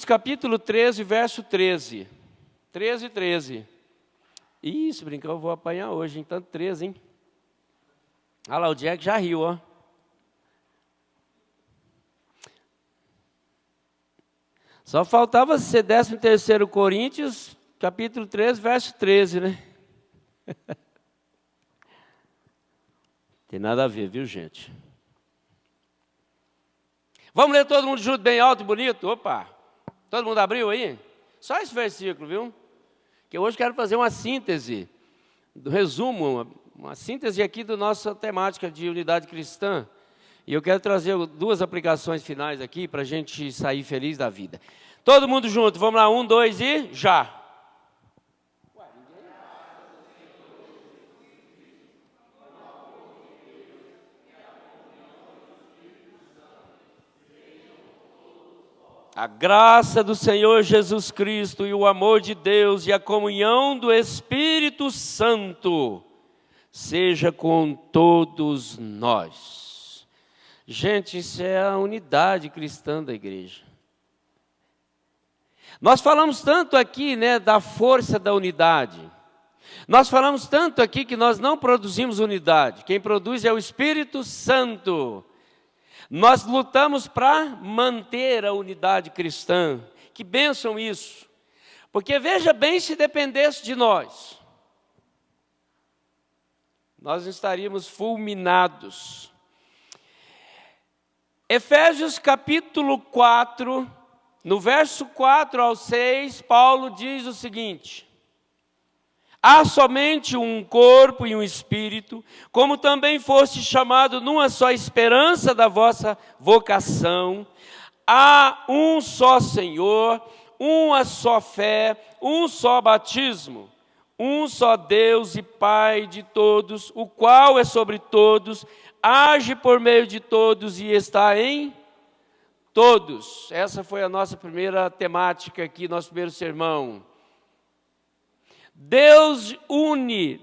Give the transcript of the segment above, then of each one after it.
Capítulo 13, verso 13. 13, 13. Ih, se brincar eu vou apanhar hoje, hein? Tanto 13, hein? Olha lá, o Jack já riu, ó. Só faltava ser 13º Coríntios, capítulo 13, verso 13, né? Tem nada a ver, viu, gente? Vamos ler todo mundo junto, bem alto e bonito? Opa! Todo mundo abriu aí? Só esse versículo, viu? Que hoje quero fazer uma síntese, do resumo, uma síntese aqui da nossa temática de unidade cristã. E eu quero trazer duas aplicações finais aqui para a gente sair feliz da vida. Todo mundo junto, vamos lá, 1, 2 e já! A graça do Senhor Jesus Cristo e o amor de Deus e a comunhão do Espírito Santo seja com todos nós. Gente, isso é a unidade cristã da igreja. Nós falamos tanto aqui, né, da força da unidade. Nós falamos tanto aqui que nós não produzimos unidade. Quem produz é o Espírito Santo. Nós lutamos para manter a unidade cristã. Que bênção isso. Porque veja bem, se dependesse de nós, nós estaríamos fulminados. Efésios capítulo 4, no verso 4 ao 6, Paulo diz o seguinte: há somente um corpo e um espírito, como também foste chamado numa só esperança da vossa vocação. Há um só Senhor, uma só fé, um só batismo, um só Deus e Pai de todos, o qual é sobre todos, age por meio de todos e está em todos. Essa foi a nossa primeira temática aqui, nosso primeiro sermão. Deus une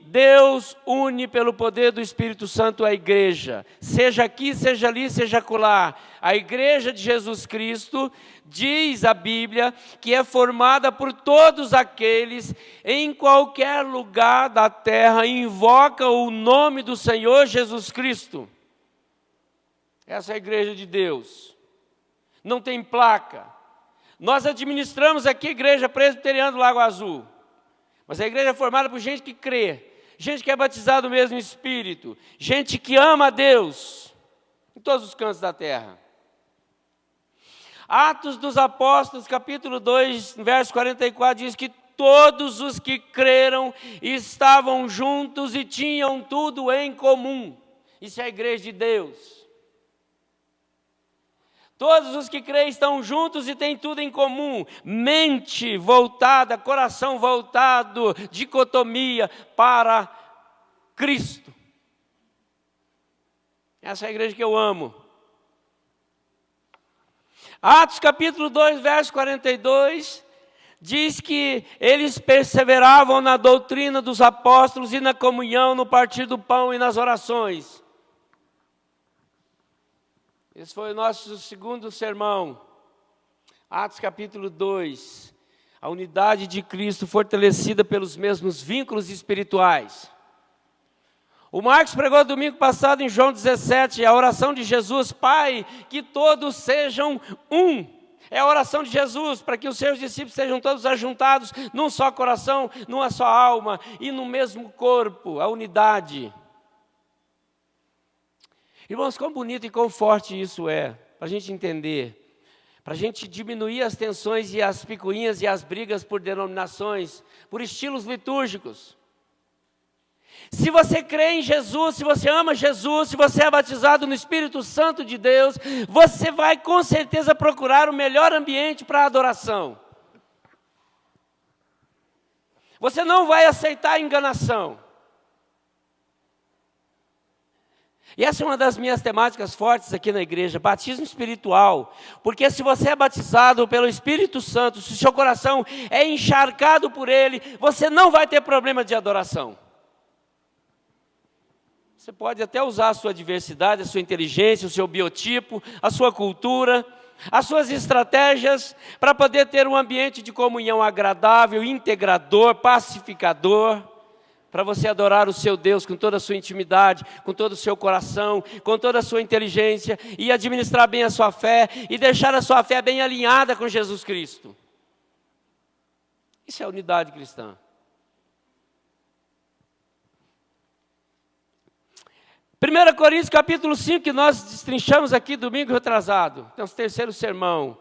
pelo poder do Espírito Santo a igreja, seja aqui, seja ali, seja acolá. A igreja de Jesus Cristo, diz a Bíblia, que é formada por todos aqueles, em qualquer lugar da terra, invocam o nome do Senhor Jesus Cristo. Essa é a igreja de Deus. Não tem placa. Nós administramos aqui a igreja presbiteriana do Lago Azul. Mas a igreja é formada por gente que crê, gente que é batizada no mesmo Espírito, gente que ama a Deus, em todos os cantos da terra. Atos dos Apóstolos, capítulo 2, verso 44, diz que todos os que creram estavam juntos e tinham tudo em comum. Isso é a igreja de Deus. Todos os que creem estão juntos e têm tudo em comum. Mente voltada, coração voltado, dicotomia para Cristo. Essa é a igreja que eu amo. Atos capítulo 2, verso 42, diz que eles perseveravam na doutrina dos apóstolos e na comunhão, no partir do pão e nas orações. Esse foi o nosso segundo sermão, Atos capítulo 2, a unidade de Cristo fortalecida pelos mesmos vínculos espirituais. O Marcos pregou domingo passado em João 17, a oração de Jesus: Pai, que todos sejam um. É a oração de Jesus, para que os seus discípulos sejam todos ajuntados num só coração, numa só alma e no mesmo corpo, a unidade. Irmãos, quão bonito e quão forte isso é, para a gente entender, para a gente diminuir as tensões e as picuinhas e as brigas por denominações, por estilos litúrgicos. Se você crê em Jesus, se você ama Jesus, se você é batizado no Espírito Santo de Deus, você vai com certeza procurar o melhor ambiente para a adoração. Você não vai aceitar a enganação. E essa é uma das minhas temáticas fortes aqui na igreja, batismo espiritual. Porque se você é batizado pelo Espírito Santo, se seu coração é encharcado por Ele, você não vai ter problema de adoração. Você pode até usar a sua diversidade, a sua inteligência, o seu biotipo, a sua cultura, as suas estratégias para poder ter um ambiente de comunhão agradável, integrador, pacificador, para você adorar o seu Deus com toda a sua intimidade, com todo o seu coração, com toda a sua inteligência, e administrar bem a sua fé, e deixar a sua fé bem alinhada com Jesus Cristo. Isso é a unidade cristã. 1 Coríntios capítulo 5, que nós destrinchamos aqui domingo retrasado, então, o terceiro sermão.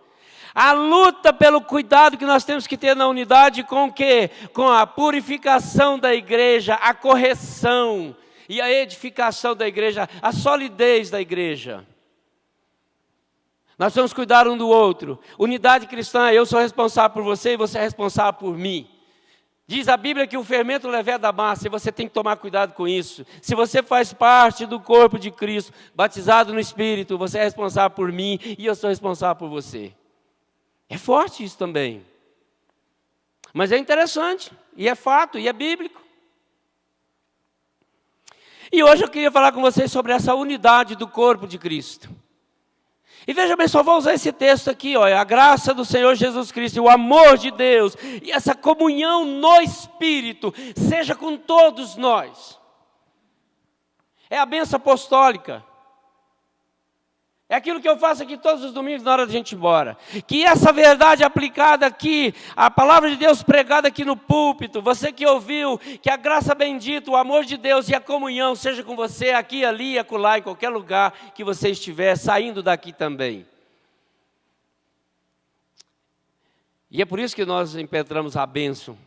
A luta pelo cuidado que nós temos que ter na unidade com o quê? Com a purificação da igreja, a correção e a edificação da igreja, a solidez da igreja. Nós vamos cuidar um do outro. Unidade cristã, eu sou responsável por você e você é responsável por mim. Diz a Bíblia que o fermento leveda a massa, e você tem que tomar cuidado com isso. Se você faz parte do corpo de Cristo, batizado no Espírito, você é responsável por mim e eu sou responsável por você. É forte isso também. Mas é interessante, e é fato, e é bíblico. E hoje eu queria falar com vocês sobre essa unidade do corpo de Cristo. E veja bem, só vou usar esse texto aqui, ó, a graça do Senhor Jesus Cristo, e o amor de Deus, e essa comunhão no Espírito, seja com todos nós. É a bênção apostólica. É aquilo que eu faço aqui todos os domingos na hora de a gente ir embora. Que essa verdade aplicada aqui, a palavra de Deus pregada aqui no púlpito, você que ouviu, que a graça bendita, o amor de Deus e a comunhão seja com você aqui, ali, acolá, em qualquer lugar que você estiver, saindo daqui também. E é por isso que nós impetramos a bênção.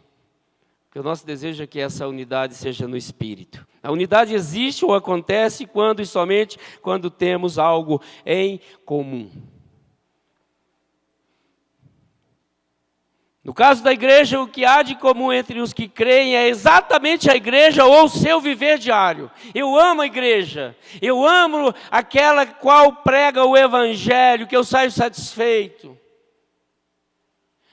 Porque o nosso desejo é que essa unidade seja no Espírito. A unidade existe ou acontece quando e somente quando temos algo em comum. No caso da igreja, o que há de comum entre os que creem é exatamente a igreja ou o seu viver diário. Eu amo a igreja, eu amo aquela qual prega o evangelho, que eu saio satisfeito.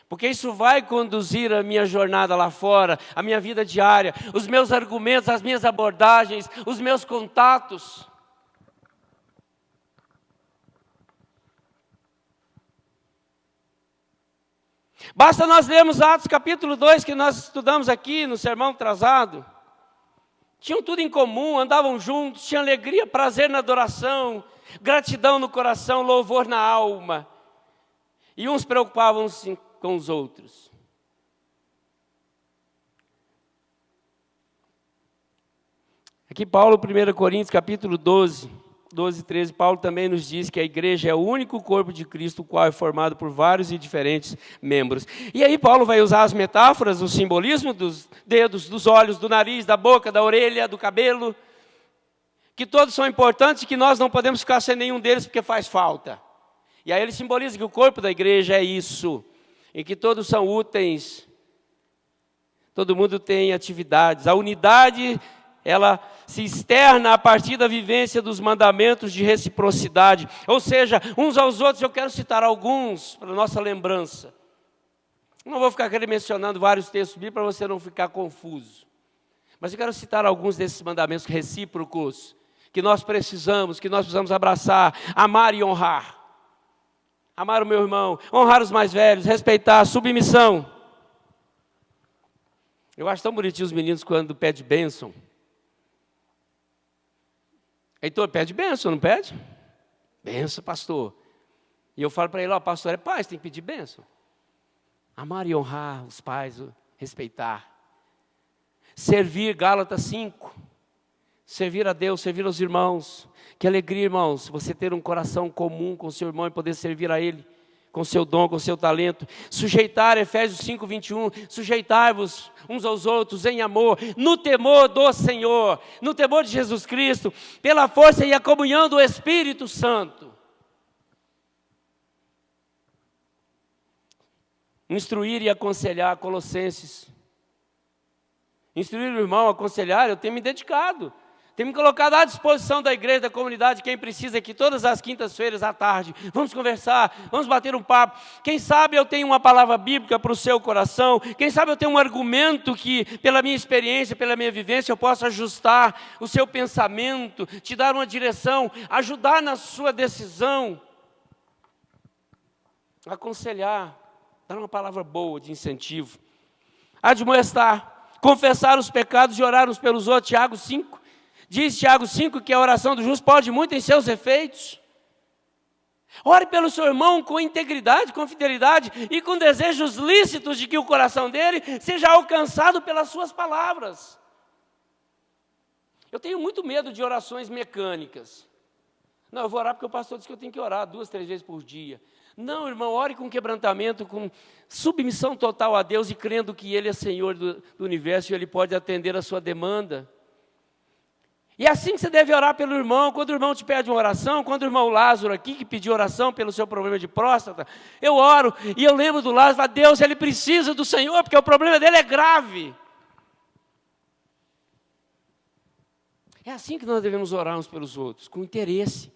Porque isso vai conduzir a minha jornada lá fora, a minha vida diária, os meus argumentos, as minhas abordagens, os meus contatos. Basta nós lermos Atos capítulo 2, que nós estudamos aqui no sermão atrasado. Tinham tudo em comum, andavam juntos, tinham alegria, prazer na adoração, gratidão no coração, louvor na alma. E uns preocupavam-se com os outros. Aqui Paulo, 1 Coríntios, capítulo 12, 13, Paulo também nos diz que a igreja é o único corpo de Cristo, o qual é formado por vários e diferentes membros. E aí Paulo vai usar as metáforas, o simbolismo dos dedos, dos olhos, do nariz, da boca, da orelha, do cabelo, que todos são importantes e que nós não podemos ficar sem nenhum deles porque faz falta. E aí ele simboliza que o corpo da igreja é isso, em que todos são úteis, todo mundo tem atividades. A unidade, ela se externa a partir da vivência dos mandamentos de reciprocidade. Ou seja, uns aos outros, eu quero citar alguns para nossa lembrança. Não vou ficar aqui mencionando vários textos bíblicos para você não ficar confuso. Mas eu quero citar alguns desses mandamentos recíprocos que nós precisamos abraçar, amar e honrar. Amar o meu irmão, honrar os mais velhos, respeitar, submissão. Eu acho tão bonitinho os meninos quando pedem bênção. Heitor, pede bênção, não pede? Bênção, pastor. E eu falo para ele, pastor, é pai, você tem que pedir bênção. Amar e honrar os pais, respeitar. Servir, Gálatas 5. Servir a Deus, servir aos irmãos. Que alegria, irmãos, você ter um coração comum com seu irmão e poder servir a ele, com seu dom, com seu talento. Sujeitar, Efésios 5, 21, sujeitai-vos uns aos outros em amor, no temor do Senhor, no temor de Jesus Cristo, pela força e a comunhão do Espírito Santo. Instruir e aconselhar, Colossenses. Instruir o irmão, aconselhar, eu tenho me dedicado. Tenho me colocado à disposição da igreja, da comunidade, quem precisa aqui, todas as quintas-feiras à tarde. Vamos conversar, vamos bater um papo. Quem sabe eu tenho uma palavra bíblica para o seu coração. Quem sabe eu tenho um argumento que, pela minha experiência, pela minha vivência, eu posso ajustar o seu pensamento, te dar uma direção, ajudar na sua decisão. aconselhar, dar uma palavra boa de incentivo, admoestar, confessar os pecados e orar uns pelos outros. Tiago 5, diz Tiago 5 que a oração do justo pode muito em seus efeitos. Ore pelo seu irmão com integridade, com fidelidade e com desejos lícitos de que o coração dele seja alcançado pelas suas palavras. Eu tenho muito medo de orações mecânicas. Não, eu vou orar porque o pastor disse que eu tenho que orar 2, 3 vezes por dia. Não, irmão, ore com quebrantamento, com submissão total a Deus e crendo que Ele é Senhor do universo e Ele pode atender a sua demanda. E é assim que você deve orar pelo irmão. Quando o irmão te pede uma oração, quando o irmão Lázaro aqui, que pediu oração pelo seu problema de próstata, eu oro e eu lembro do Lázaro, falo, Deus, ele precisa do Senhor, porque o problema dele é grave. É assim que nós devemos orar uns pelos outros, com interesse.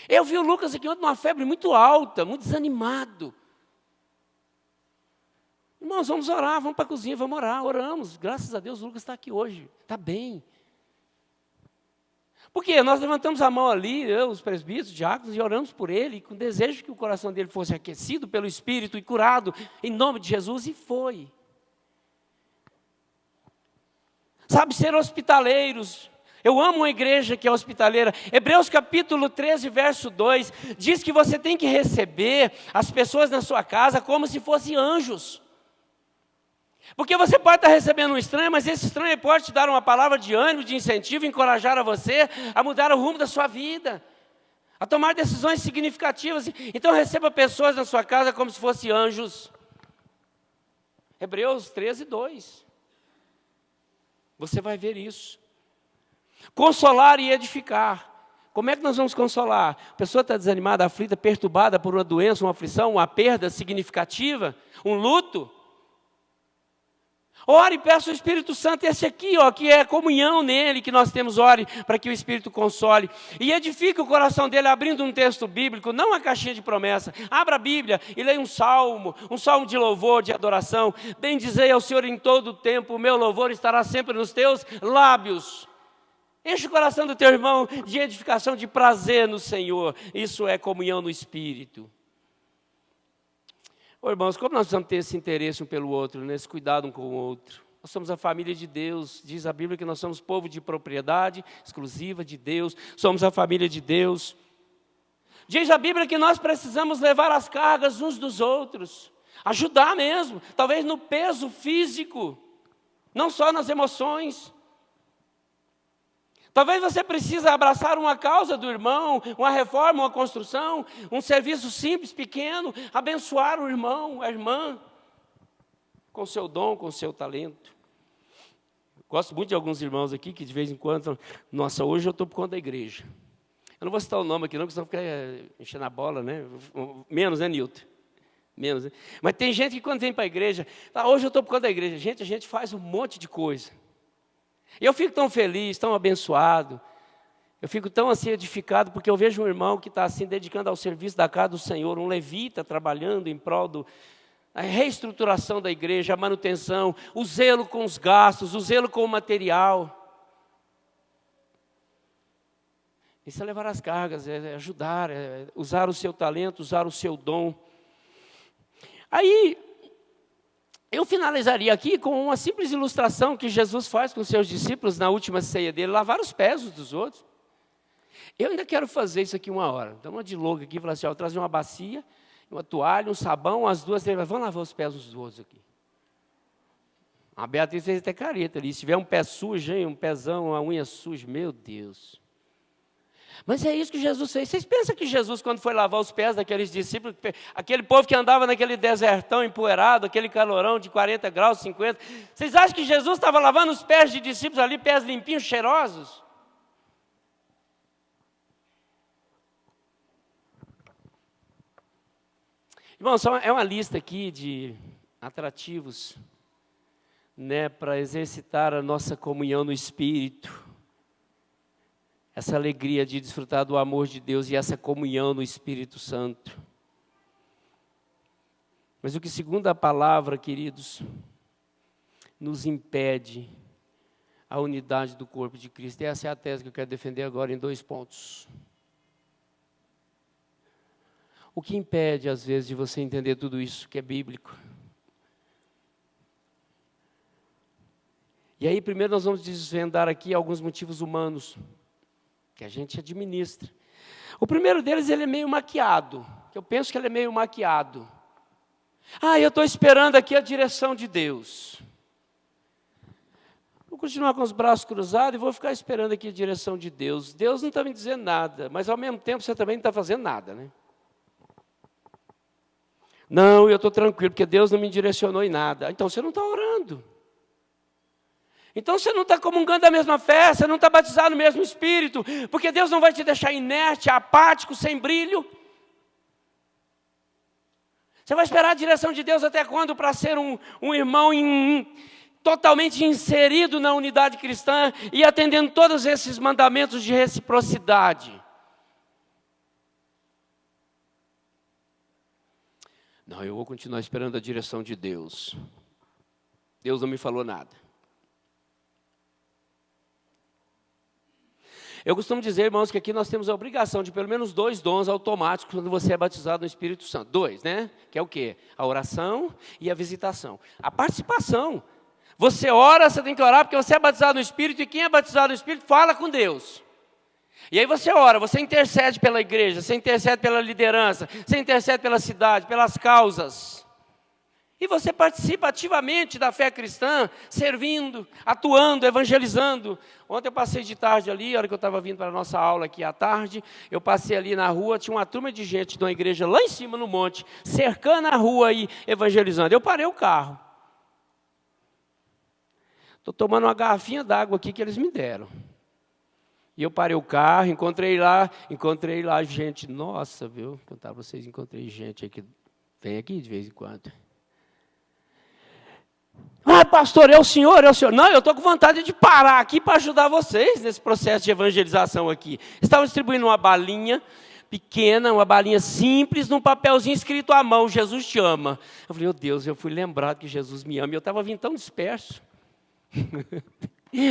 Eu vi o Lucas aqui ontem numa febre muito alta, muito desanimado. Irmãos, vamos orar, vamos para a cozinha, vamos orar, oramos. Graças a Deus o Lucas está aqui hoje, está bem. Por quê? Nós levantamos a mão ali, eu, os presbíteros, os diáconos, e oramos por ele, com desejo que o coração dele fosse aquecido pelo Espírito e curado, em nome de Jesus, e foi. Sabe, ser hospitaleiros. Eu amo uma igreja que é hospitaleira. Hebreus capítulo 13, verso 2, diz que você tem que receber as pessoas na sua casa como se fossem anjos. Porque você pode estar recebendo um estranho, mas esse estranho pode te dar uma palavra de ânimo, de incentivo, encorajar a você a mudar o rumo da sua vida, a tomar decisões significativas. Então receba pessoas na sua casa como se fossem anjos. Hebreus 13, 2. Você vai ver isso. Consolar e edificar. Como é que nós vamos consolar? A pessoa está desanimada, aflita, perturbada por uma doença, uma aflição, uma perda significativa, um luto. Ore e peça o Espírito Santo, esse aqui, que é a comunhão nele que nós temos, ore para que o Espírito console. E edifique o coração dele abrindo um texto bíblico, não uma caixinha de promessa. Abra a Bíblia e leia um salmo de louvor, de adoração. Bendizei ao Senhor em todo o tempo, o meu louvor estará sempre nos teus lábios. Enche o coração do teu irmão de edificação, de prazer no Senhor. Isso é comunhão no Espírito. Irmãos, como nós precisamos ter esse interesse um pelo outro, esse cuidado um com o outro? Nós somos a família de Deus, diz a Bíblia que nós somos povo de propriedade exclusiva de Deus, somos a família de Deus. Diz a Bíblia que nós precisamos levar as cargas uns dos outros, ajudar mesmo, talvez no peso físico, não só nas emoções. Talvez você precise abraçar uma causa do irmão, uma reforma, uma construção, um serviço simples, pequeno, abençoar o irmão, a irmã, com seu dom, com seu talento. Gosto muito de alguns irmãos aqui que de vez em quando falam, nossa, hoje eu estou por conta da igreja. Eu não vou citar o nome aqui não, porque senão fica enchendo a bola, né? Menos, né, Nilton? Menos, né? Mas tem gente que quando vem para a igreja, hoje eu estou por conta da igreja. Gente, a gente faz um monte de coisa. E eu fico tão feliz, tão abençoado, eu fico tão assim edificado, porque eu vejo um irmão que está assim dedicando ao serviço da casa do Senhor, um levita trabalhando em prol da reestruturação da igreja, a manutenção, o zelo com os gastos, o zelo com o material. Isso é levar as cargas, é ajudar, é usar o seu talento, usar o seu dom. Aí, eu finalizaria aqui com uma simples ilustração que Jesus faz com seus discípulos na última ceia dele, lavar os pés uns dos outros. Eu ainda quero fazer isso aqui uma hora. Dá uma de louco aqui, falar assim, eu vou trazer uma bacia, uma toalha, um sabão, as duas, vamos lavar os pés uns dos outros aqui. A Beatriz fez até careta ali, se tiver um pé sujo, hein, um pezão, uma unha suja, meu Deus. Mas é isso que Jesus fez. Vocês pensam que Jesus, quando foi lavar os pés daqueles discípulos, aquele povo que andava naquele desertão empoeirado, aquele calorão de 40 graus, 50, vocês acham que Jesus estava lavando os pés de discípulos ali, pés limpinhos, cheirosos? Irmãos, é uma lista aqui de atrativos, né, para exercitar a nossa comunhão no Espírito. Essa alegria de desfrutar do amor de Deus e essa comunhão no Espírito Santo. Mas o que, segundo a palavra, queridos, nos impede a unidade do corpo de Cristo. Essa é a tese que eu quero defender agora em 2 pontos. O que impede, às vezes, de você entender tudo isso que é bíblico? E aí, primeiro nós vamos desvendar aqui alguns motivos humanos, que a gente administra. O primeiro deles, ele é meio maquiado, que eu penso que ele é meio maquiado. Eu estou esperando aqui a direção de Deus. Vou continuar com os braços cruzados e vou ficar esperando aqui a direção de Deus. Deus não está me dizendo nada, mas ao mesmo tempo você também não está fazendo nada, né? Não, eu estou tranquilo, porque Deus não me direcionou em nada. Então você não está orando. Então você não está comungando da mesma fé, você não está batizado no mesmo Espírito, porque Deus não vai te deixar inerte, apático, sem brilho. Você vai esperar a direção de Deus até quando para ser um irmão totalmente inserido na unidade cristã e atendendo todos esses mandamentos de reciprocidade? Não, eu vou continuar esperando a direção de Deus. Deus não me falou nada. Eu costumo dizer, irmãos, que aqui nós temos a obrigação de pelo menos 2 dons automáticos quando você é batizado no Espírito Santo. 2, né? Que é o quê? A oração e a visitação. A participação. Você ora, você tem que orar porque você é batizado no Espírito, e quem é batizado no Espírito fala com Deus. E aí você ora, você intercede pela igreja, você intercede pela liderança, você intercede pela cidade, pelas causas. E você participa ativamente da fé cristã, servindo, atuando, evangelizando. Ontem eu passei de tarde ali, a hora que eu estava vindo para a nossa aula aqui à tarde, eu passei ali na rua, tinha uma turma de gente de uma igreja lá em cima no monte, cercando a rua e evangelizando. Eu parei o carro. Estou tomando uma garrafinha d'água aqui que eles me deram. E eu parei o carro, encontrei lá gente, nossa, viu? Contar para vocês, encontrei gente aí que vem aqui de vez em quando. Pastor, é o senhor? Não, eu estou com vontade de parar aqui para ajudar vocês nesse processo de evangelização aqui. Estavam distribuindo uma balinha pequena, uma balinha simples, num papelzinho escrito à mão, Jesus te ama. Eu falei, Deus, eu fui lembrado que Jesus me ama. E eu estava vindo tão disperso.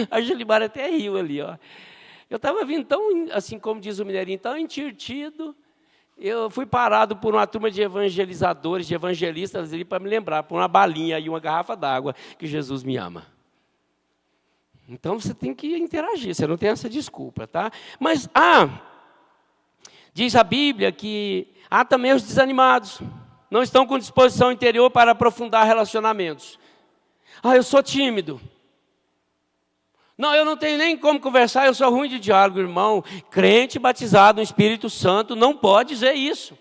A Julimara até riu ali, ó. Eu estava vindo tão, assim como diz o mineirinho, tão entirtido. Eu fui parado por uma turma de evangelizadores, de evangelistas ali para me lembrar, por uma balinha e uma garrafa d'água, que Jesus me ama. Então você tem que interagir, você não tem essa desculpa, tá? Mas diz a Bíblia que há também os desanimados, não estão com disposição interior para aprofundar relacionamentos. Eu sou tímido. Não, eu não tenho nem como conversar, eu sou ruim de diálogo, irmão. Crente batizado no Espírito Santo não pode dizer isso.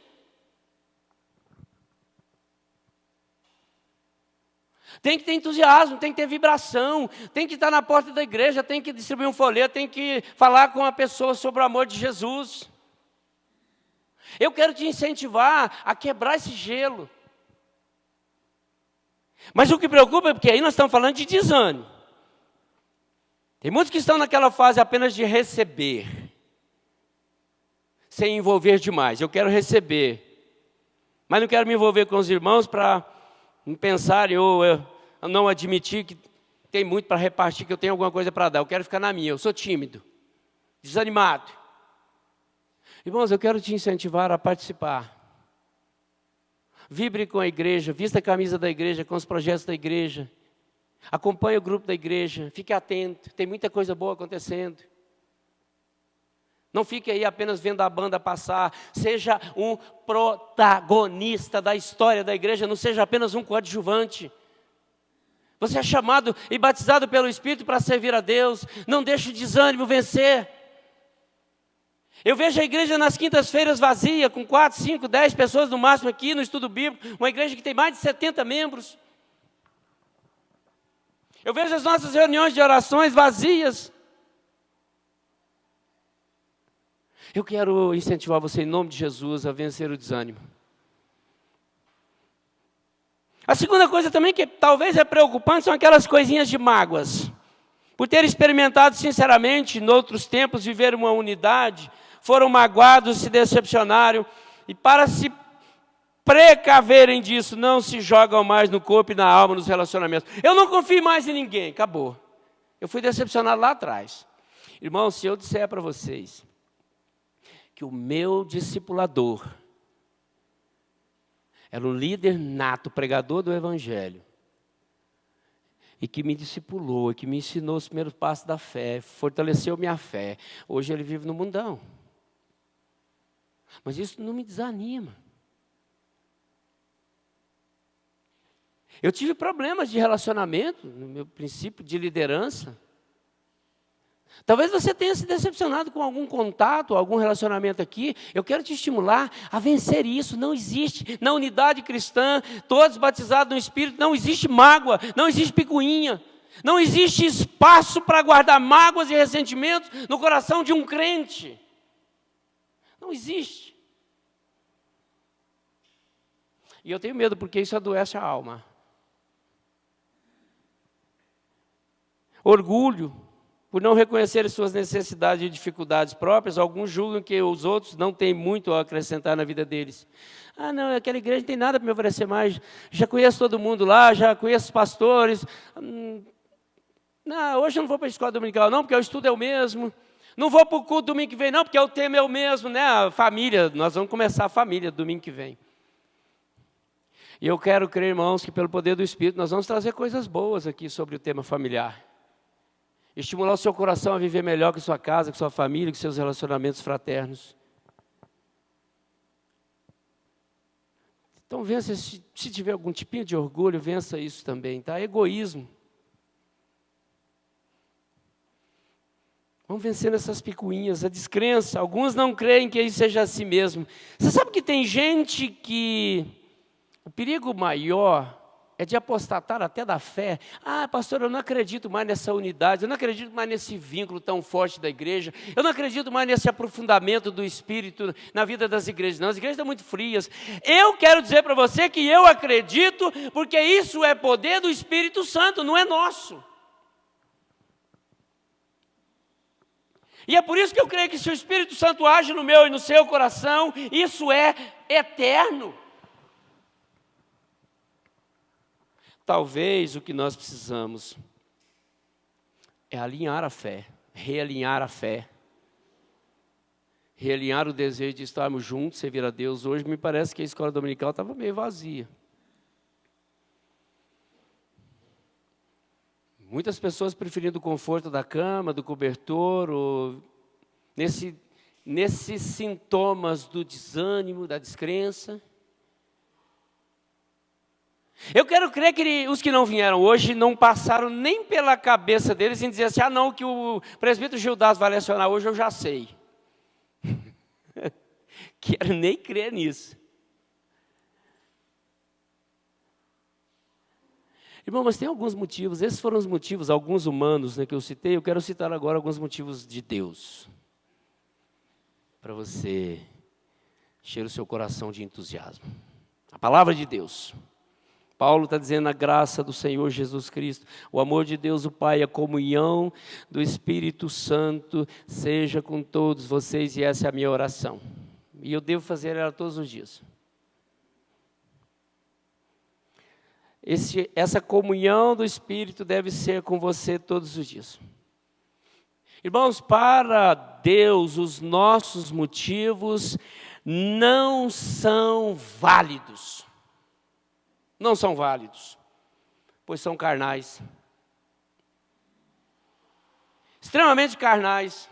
Tem que ter entusiasmo, tem que ter vibração, tem que estar na porta da igreja, tem que distribuir um folheto, tem que falar com a pessoa sobre o amor de Jesus. Eu quero te incentivar a quebrar esse gelo. Mas o que preocupa é porque aí nós estamos falando de desânimo. Tem muitos que estão naquela fase apenas de receber, sem envolver demais. Eu quero receber, mas não quero me envolver com os irmãos para não pensarem ou não admitir que tem muito para repartir, que eu tenho alguma coisa para dar. Eu quero ficar na minha, eu sou tímido, desanimado. Irmãos, eu quero te incentivar a participar. Vibre com a igreja, vista a camisa da igreja, com os projetos da igreja. Acompanhe o grupo da igreja, fique atento, tem muita coisa boa acontecendo. Não fique aí apenas vendo a banda passar, seja um protagonista da história da igreja, não seja apenas um coadjuvante. Você é chamado e batizado pelo Espírito para servir a Deus, não deixe o desânimo vencer. Eu vejo a igreja nas quintas-feiras vazia, com 4, 5, 10 pessoas no máximo aqui no estudo bíblico, uma igreja que tem mais de 70 membros. Eu vejo as nossas reuniões de orações vazias. Eu quero incentivar você, em nome de Jesus, a vencer o desânimo. A segunda coisa também que talvez é preocupante são aquelas coisinhas de mágoas. Por ter experimentado sinceramente, em outros tempos, viver uma unidade, foram magoados, se decepcionaram, e para se precaverem disso, não se jogam mais no corpo e na alma, nos relacionamentos. Eu não confio mais em ninguém, acabou. Eu fui decepcionado lá atrás. Irmãos, se eu disser para vocês que o meu discipulador Era um líder nato, pregador do Evangelho. E que me discipulou, e que me ensinou os primeiros passos da fé, fortaleceu minha fé. Hoje ele vive no mundão. Mas isso não me desanima. Eu tive problemas de relacionamento, no meu princípio de liderança. Talvez você tenha se decepcionado com algum contato, algum relacionamento aqui. Eu quero te estimular a vencer isso. Não existe na unidade cristã, todos batizados no Espírito, não existe mágoa, não existe picuinha. Não existe espaço para guardar mágoas e ressentimentos no coração de um crente. Não existe. E eu tenho medo porque isso adoece a alma. Orgulho, por não reconhecer as suas necessidades e dificuldades próprias, alguns julgam que os outros não têm muito a acrescentar na vida deles. Ah, não, aquela igreja não tem nada para me oferecer mais. Já conheço todo mundo lá, já conheço os pastores. Não, hoje eu não vou para a escola dominical não, porque o estudo é o mesmo. Não vou para o culto domingo que vem não, porque o tema é o mesmo, né? A família, nós vamos começar a família domingo que vem. E eu quero crer, irmãos, que pelo poder do Espírito nós vamos trazer coisas boas aqui sobre o tema familiar. Estimular o seu coração a viver melhor com sua casa, com sua família, com seus relacionamentos fraternos. Então vença, se tiver algum tipinho de orgulho, vença isso também, tá? Egoísmo. Vamos vencendo essas picuinhas, a descrença. Alguns não creem que isso seja assim mesmo. Você sabe que tem gente que o perigo maior é de apostatar até da fé. Ah, pastor, eu não acredito mais nessa unidade, eu não acredito mais nesse vínculo tão forte da igreja, eu não acredito mais nesse aprofundamento do Espírito na vida das igrejas, não. As igrejas estão muito frias. Eu quero dizer para você que eu acredito, porque isso é poder do Espírito Santo, não é nosso. E é por isso que eu creio que se o Espírito Santo age no meu e no seu coração, isso é eterno. Talvez o que nós precisamos é alinhar a fé, realinhar a fé, realinhar o desejo de estarmos juntos, servir a Deus. Hoje me parece que a escola dominical estava meio vazia. Muitas pessoas preferindo o conforto da cama, do cobertor, ou nesses sintomas do desânimo, da descrença. Eu quero crer que os que não vieram hoje não passaram nem pela cabeça deles em dizer assim, ah não, que o presbítero Gildas vai lecionar hoje eu já sei. Quero nem crer nisso. Irmão, mas tem alguns motivos, esses foram os motivos, alguns humanos, né, que eu citei, eu quero citar agora alguns motivos de Deus. Para você encher o seu coração de entusiasmo. A palavra de Deus. Paulo está dizendo a graça do Senhor Jesus Cristo, o amor de Deus o Pai, a comunhão do Espírito Santo, seja com todos vocês, e essa é a minha oração. E eu devo fazer ela todos os dias. Essa comunhão do Espírito deve ser com você todos os dias. Irmãos, para Deus, os nossos motivos não são válidos. Não são válidos, pois são carnais. Extremamente carnais.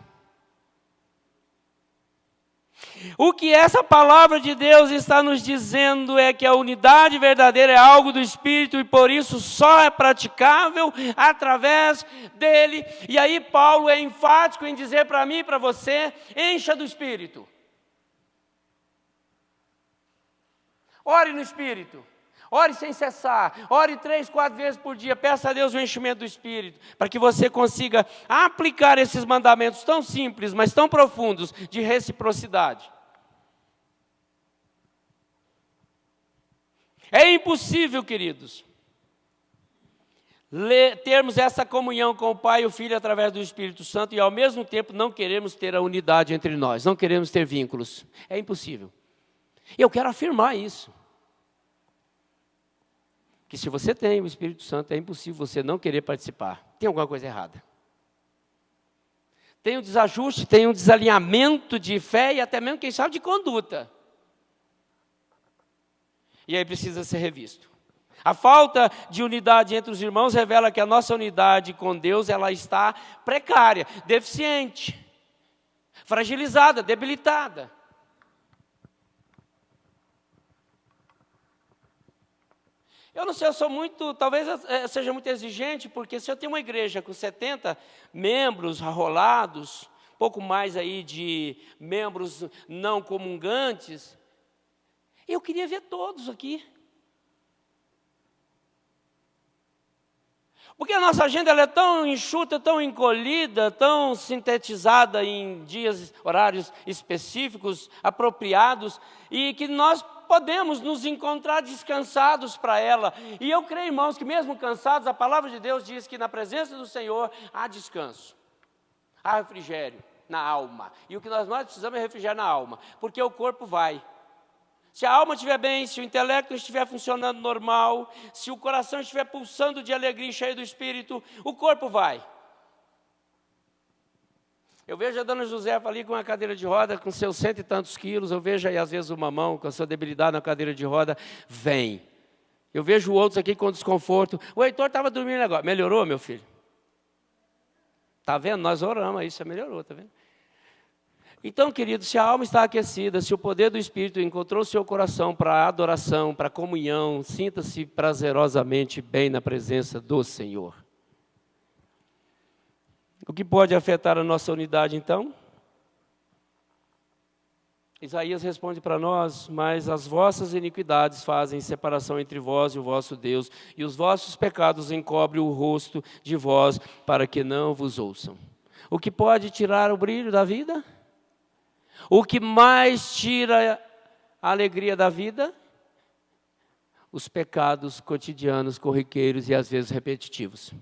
O que essa palavra de Deus está nos dizendo é que a unidade verdadeira é algo do Espírito e por isso só é praticável através dele. E aí Paulo é enfático em dizer para mim e para você, encha do Espírito. Ore no Espírito. Ore sem cessar, ore 3, 4 vezes por dia, peça a Deus o enchimento do Espírito, para que você consiga aplicar esses mandamentos tão simples, mas tão profundos, de reciprocidade. É impossível, queridos, termos essa comunhão com o Pai e o Filho através do Espírito Santo e ao mesmo tempo não queremos ter a unidade entre nós, não queremos ter vínculos. É impossível. E eu quero afirmar isso. Que se você tem o Espírito Santo, é impossível você não querer participar. Tem alguma coisa errada. Tem um desajuste, tem um desalinhamento de fé e até mesmo, quem sabe, de conduta. E aí precisa ser revisto. A falta de unidade entre os irmãos revela que a nossa unidade com Deus, ela está precária, deficiente, fragilizada, debilitada. Eu não sei, eu sou muito, talvez eu seja muito exigente, porque se eu tenho uma igreja com 70 membros arrolados, pouco mais aí de membros não comungantes, eu queria ver todos aqui. Porque a nossa agenda ela é tão enxuta, tão encolhida, tão sintetizada em dias, horários específicos, apropriados, e que nós podemos nos encontrar descansados para ela. E eu creio, irmãos, que mesmo cansados, a palavra de Deus diz que na presença do Senhor há descanso, há refrigério na alma. E o que nós mais precisamos é refrigério na alma, porque o corpo vai. Se a alma estiver bem, se o intelecto estiver funcionando normal, se o coração estiver pulsando de alegria e cheio do Espírito, o corpo vai. Eu vejo a dona Josefa ali com a cadeira de roda, com seus 100 e tantos quilos, eu vejo aí às vezes o mamão com a sua debilidade na cadeira de roda, vem. Eu vejo outros aqui com desconforto. O Heitor estava dormindo agora. Melhorou, meu filho? Está vendo? Nós oramos aí, você melhorou, está vendo? Então, querido, se a alma está aquecida, se o poder do Espírito encontrou o seu coração para adoração, para comunhão, sinta-se prazerosamente bem na presença do Senhor. O que pode afetar a nossa unidade, então? Isaías responde para nós: mas as vossas iniquidades fazem separação entre vós e o vosso Deus, e os vossos pecados encobrem o rosto de vós, para que não vos ouçam. O que pode tirar o brilho da vida? O que mais tira a alegria da vida? Os pecados cotidianos, corriqueiros e às vezes repetitivos.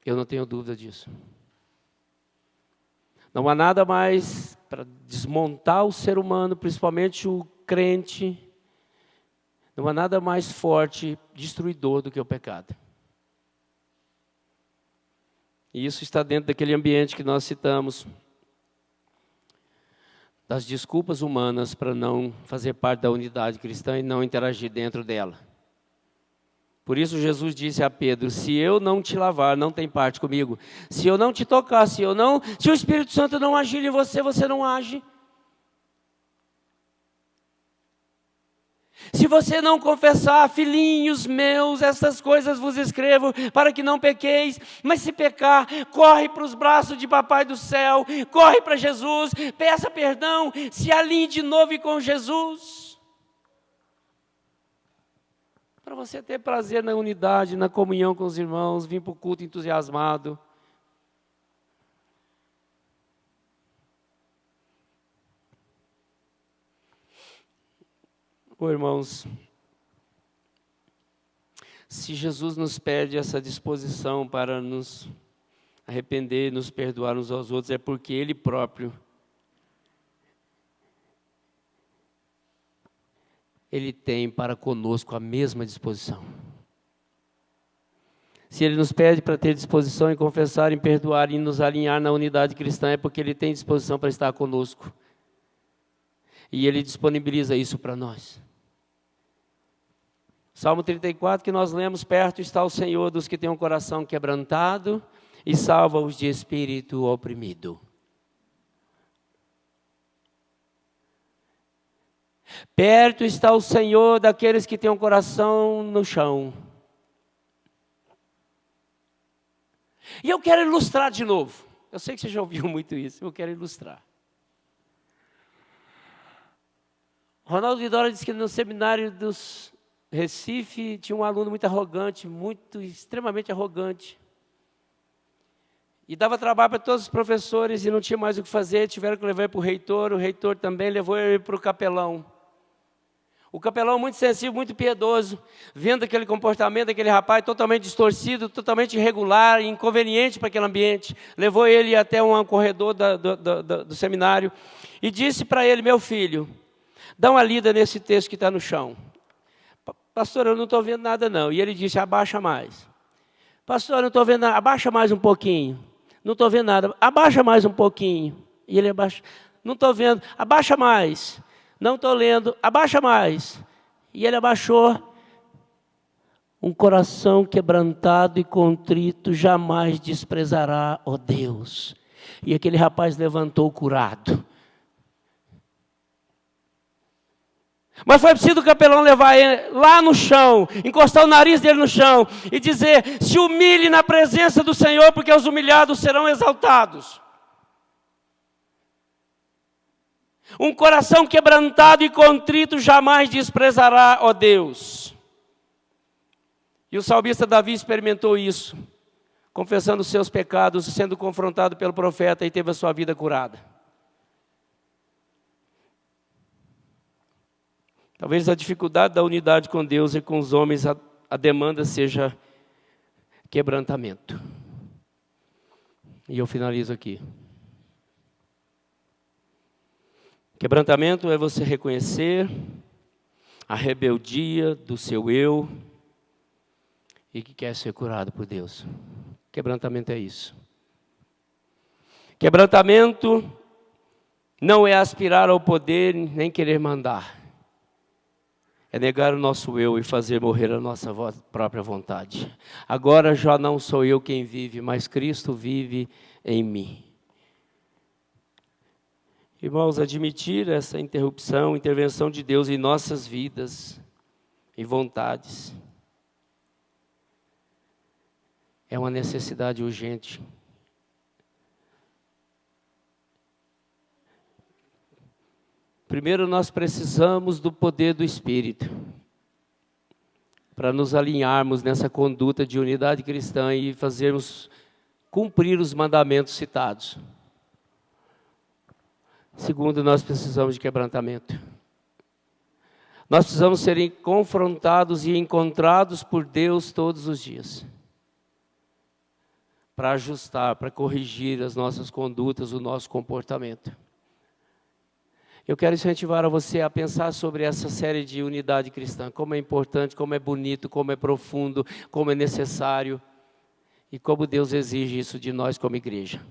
Eu não tenho dúvida disso. Não há nada mais para desmontar o ser humano, principalmente o crente. Não há nada mais forte, destruidor do que o pecado. E isso está dentro daquele ambiente que nós citamos, das desculpas humanas para não fazer parte da unidade cristã e não interagir dentro dela. Por isso Jesus disse a Pedro: se eu não te lavar, não tem parte comigo. Se eu não te tocar, se o Espírito Santo não agir em você, você não age. Se você não confessar, filhinhos meus, essas coisas vos escrevo para que não pequeis. Mas se pecar, corre para os braços de Papai do céu, corre para Jesus, peça perdão, se alinhe de novo com Jesus. Para você ter prazer na unidade, na comunhão com os irmãos, vir para o culto entusiasmado. Irmãos, se Jesus nos pede essa disposição para nos arrepender, nos perdoar uns aos outros, é porque Ele próprio, Ele tem para conosco a mesma disposição. Se Ele nos pede para ter disposição em confessar, em perdoar e nos alinhar na unidade cristã, é porque Ele tem disposição para estar conosco. E Ele disponibiliza isso para nós. Salmo 34 que nós lemos: perto está o Senhor dos que têm um coração quebrantado e salva-os de espírito oprimido. Perto está o Senhor daqueles que têm um coração no chão. E eu quero ilustrar de novo. Eu sei que você já ouviu muito isso, eu quero ilustrar. Ronaldo Vidora disse que no seminário dos Recife tinha um aluno muito arrogante, extremamente arrogante. E dava trabalho para todos os professores e não tinha mais o que fazer, tiveram que levar ele para o reitor também levou ele para o capelão. O capelão muito sensível, muito piedoso, vendo aquele comportamento daquele rapaz totalmente distorcido, totalmente irregular, inconveniente para aquele ambiente, levou ele até um corredor do seminário e disse para ele: meu filho, dá uma lida nesse texto que está no chão. Pastor, eu não estou vendo nada não. E ele disse: abaixa mais. Pastor, eu não estou vendo nada. Abaixa mais um pouquinho. Não estou vendo nada. Abaixa mais um pouquinho. E ele abaixa. Não estou vendo. Abaixa mais. Não estou lendo. Abaixa mais. E ele abaixou. Um coração quebrantado e contrito jamais desprezará, ó Deus. E aquele rapaz levantou curado. Mas foi preciso o capelão levar ele lá no chão, encostar o nariz dele no chão e dizer: se humilhe na presença do Senhor, porque os humilhados serão exaltados. Um coração quebrantado e contrito jamais desprezará, ó Deus. E o salmista Davi experimentou isso, confessando os seus pecados, sendo confrontado pelo profeta e teve a sua vida curada. Talvez a dificuldade da unidade com Deus e com os homens, a demanda seja quebrantamento. E eu finalizo aqui. Quebrantamento é você reconhecer a rebeldia do seu eu e que quer ser curado por Deus. Quebrantamento é isso. Quebrantamento não é aspirar ao poder nem querer mandar. É negar o nosso eu e fazer morrer a nossa própria vontade. Agora já não sou eu quem vive, mas Cristo vive em mim. Irmãos, admitir essa intervenção de Deus em nossas vidas e vontades é uma necessidade urgente. Primeiro, nós precisamos do poder do Espírito para nos alinharmos nessa conduta de unidade cristã e fazermos cumprir os mandamentos citados. Segundo, nós precisamos de quebrantamento. Nós precisamos ser confrontados e encontrados por Deus todos os dias, para ajustar, para corrigir as nossas condutas, o nosso comportamento. Eu quero incentivar a você a pensar sobre essa série de unidade cristã, como é importante, como é bonito, como é profundo, como é necessário e como Deus exige isso de nós como igreja.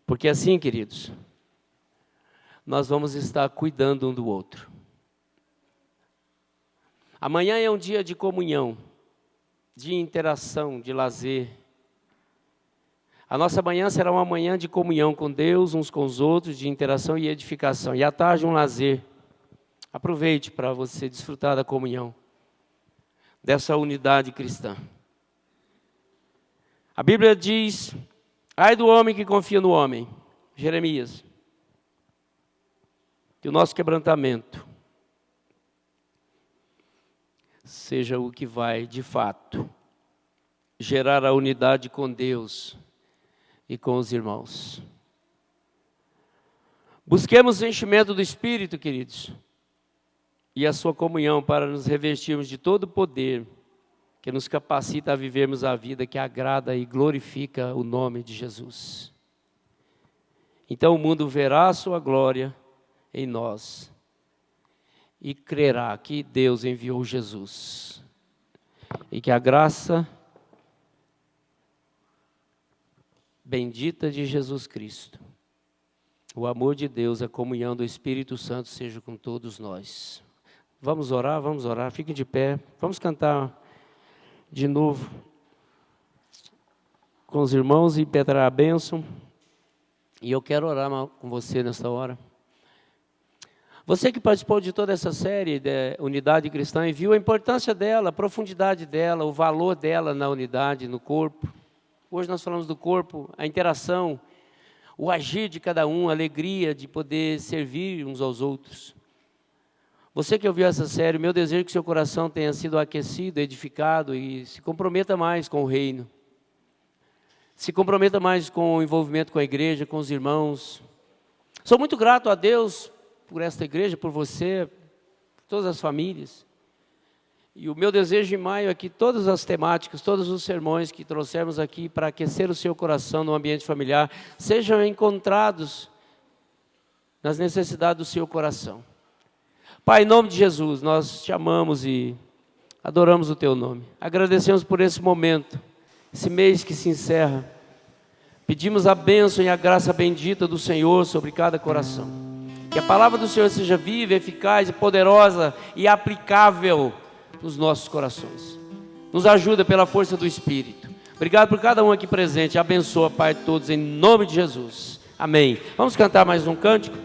Porque assim, queridos, nós vamos estar cuidando um do outro. Amanhã é um dia de comunhão, de interação, de lazer. A nossa manhã será uma manhã de comunhão com Deus, uns com os outros, de interação e edificação. E à tarde um lazer. Aproveite para você desfrutar da comunhão, dessa unidade cristã. A Bíblia diz: ai do homem que confia no homem. Jeremias. Que o nosso quebrantamento seja o que vai, de fato, gerar a unidade com Deus e com os irmãos. Busquemos o enchimento do Espírito, queridos, e a sua comunhão para nos revestirmos de todo o poder que nos capacita a vivermos a vida que agrada e glorifica o nome de Jesus. Então o mundo verá a sua glória em nós e crerá que Deus enviou Jesus e que a graça bendita de Jesus Cristo, o amor de Deus, a comunhão do Espírito Santo seja com todos nós. Vamos orar, fiquem de pé, vamos cantar de novo com os irmãos e impetrar a bênção. E eu quero orar com você nesta hora. Você que participou de toda essa série de Unidade Cristã e viu a importância dela, a profundidade dela, o valor dela na unidade, no corpo. Hoje nós falamos do corpo, a interação, o agir de cada um, a alegria de poder servir uns aos outros. Você que ouviu essa série, meu desejo é que seu coração tenha sido aquecido, edificado e se comprometa mais com o reino. Se comprometa mais com o envolvimento com a igreja, com os irmãos. Sou muito grato a Deus por esta igreja, por você, por todas as famílias. E o meu desejo em maio é que todas as temáticas, todos os sermões que trouxermos aqui para aquecer o seu coração no ambiente familiar, sejam encontrados nas necessidades do seu coração. Pai, em nome de Jesus, nós te amamos e adoramos o teu nome. Agradecemos por esse momento, esse mês que se encerra. Pedimos a bênção e a graça bendita do Senhor sobre cada coração. Que a palavra do Senhor seja viva, eficaz e poderosa e aplicável nos nossos corações. Nos ajuda pela força do Espírito. Obrigado por cada um aqui presente. Abençoa, Pai, todos em nome de Jesus. Amém. Vamos cantar mais um cântico?